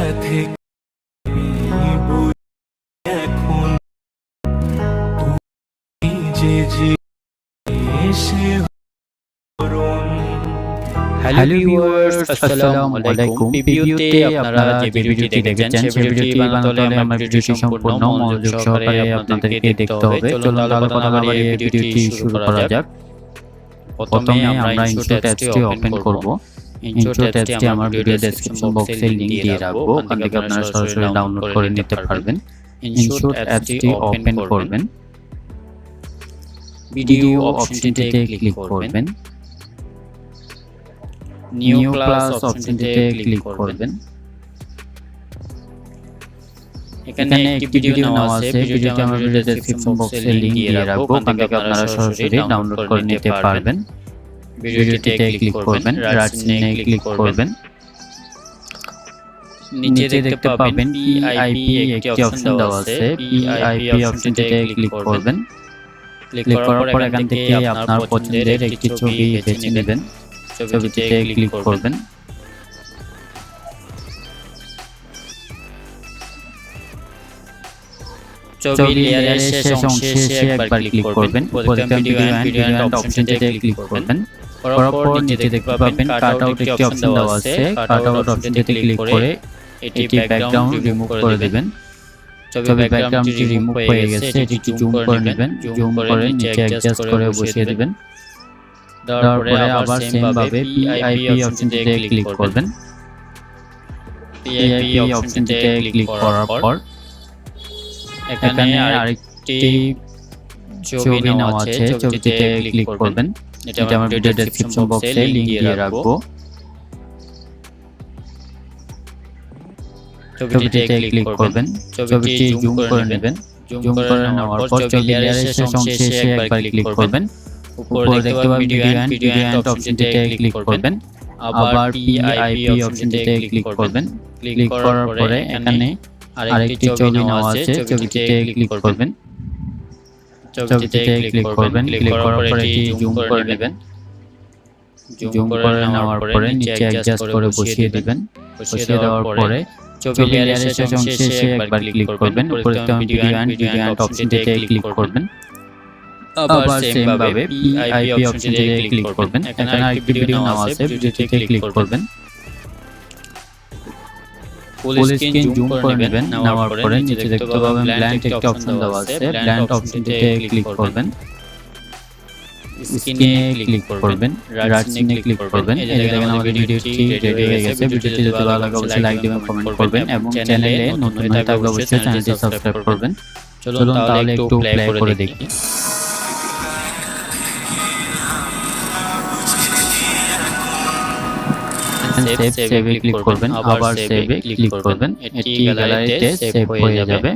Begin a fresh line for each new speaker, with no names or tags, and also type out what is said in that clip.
থেকে বই এখন তুই যে এসে
হ্যালো ভিউয়ার্স, আসসালামু আলাইকুম। ভিডিওতে আপনারা যে ভিডিওটি দেখেছেন সেই ভিডিওটি বানাতে হলে আমরা ভিডিওটি সম্পূর্ণ মনোযোগ সহকারে আপনাদেরকে দেখতে হবে। চলুন তাহলে কথা না বাড়িয়ে ভিডিওটি শুরু করা যাক। প্রথমে আমরা ইনশট অ্যাপসটি ওপেন করব। ইনশট অ্যাপসটি আমার ভিডিও ডেসক্রিপশন বক্সে লিংক দিয়ে রাখবো, ওখান থেকে আপনারা সরাসরি ডাউনলোড করে নিতে পারবেন। ইনশট অ্যাপসটি ওপেন করবেন, ভিডিও অপশনটিতে ক্লিক করবেন, নিউ ক্লাস অপশনটিতে ক্লিক করবেন। এখানে একটি ভিডিও নেওয়া আছে, ভিডিওটি আমার ভিডিও ডেসক্রিপশন বক্সে লিংক দিয়ে রাখবো, ওখান থেকে আপনারা সরাসরি ডাউনলোড করে নিতে পারবেন। ভিডিওটিতে ক্লিক করবেন, রাইট সিনে ক্লিক করবেন। নিচে দেখতে পাবেন পিআইপি একটি অপশন দেওয়া আছে, পিআইপি অপশনটিতে ক্লিক করবেন। ক্লিক করার পর এখান থেকে আপনার পছন্দের একটি ছবি বেছে নেবেন, ছবিতে ক্লিক করবেন। ছবি লেয়ারের শেষ অংশে একবার ক্লিক করবেন, পরবর্তী ভিডিও এন্ড অপশনটিতে ক্লিক করবেন। পরপর নিচে দেখতে পাবেন কাট আউট একটি অপশন দেওয়া আছে, কাট আউট অপশনটিতে ক্লিক করে এটি ব্যাকগ্রাউন্ড রিমুভ করে দিবেন। ছবি ব্যাকগ্রাউন্ডটি রিমুভ হয়ে গেছে, এটি জুম করে নেবেন, জুম করে নিচে অ্যাডজাস্ট করে বসিয়ে দিবেন। তারপরে আবার সেম ভাবে পিআইপি অপশনটিতে ক্লিক করবেন। পিআইপি অপশনটিতে ক্লিক করার পর এখানে আরেকটি ছবি নেওয়া আছে, ছবিটিতে ক্লিক করবেন। এটা আমার ভিডিও ডেসক্রিপশন বক্সে লিংক দিয়ে রাখবো। ছবিটিতে ক্লিক করবেন, ছবিটি জুম করে নেবেন, জুম করে নেওয়ার পর ছবি লেয়ারের শেষ অংশে একবার ক্লিক করবেন। উপরে দেখতে পাবেন ভিডিও এন্ড অপশনটিতে ক্লিক করবেন। আবার পিআইপি অপশনটিতে ক্লিক করবেন। ক্লিক করার পরে এখানে আরেকটি ছবি নেওয়া আছে, ছবিটিতে ক্লিক করবেন। ছবিটিতে ক্লিক করবেন, ক্লিক করার পরে এটি জুম করে নেবেন, জুম করে নেওয়ার পরে নিচে অ্যাডজাস্ট করে বসিয়ে দিবেন। বসিয়ে দেওয়ার পরে ছবি লেয়ারের শেষ অংশে একবার ক্লিক করবেন। উপরে ভিডিও এন্ড অপশনটিতে ক্লিক করবেন। আবার সেম ভাবে পিআইপি অপশনটিতে ক্লিক করবেন। এখানে আরেকটি ভিডিও নেওয়া আছে, ভিডিওটিতে ক্লিক করবেন। ফুল স্ক্রিন জুম করে নেবেন, নেওয়ার পরে নিচে দেখতে পাবেন ব্ল্যান্ড একটি অপশন দেওয়া আছে, ব্ল্যান্ড অপশনটিতে ক্লিক করবেন। স্ক্রিনে ক্লিক করবেন, রাইট সিনে ক্লিক করবেন। এই দেখেন আমাদের ভিডিওটি রেডি হয়ে গেছে। ভিডিওটি যদি ভালো লাগে অবশ্যই লাইক দিবেন, কমেন্ট করবেন এবং চ্যানেলে নতুন হয়ে থাকলে অবশ্যই চ্যানেলটি সাবস্ক্রাইব করবেন। চলুন তাহলে একটু প্লে করে দেখি। সেভে ক্লিক করবেন, আবার সেভে ক্লিক করবেন, এটি গ্যালারিতে সেভ হয়ে যাবে।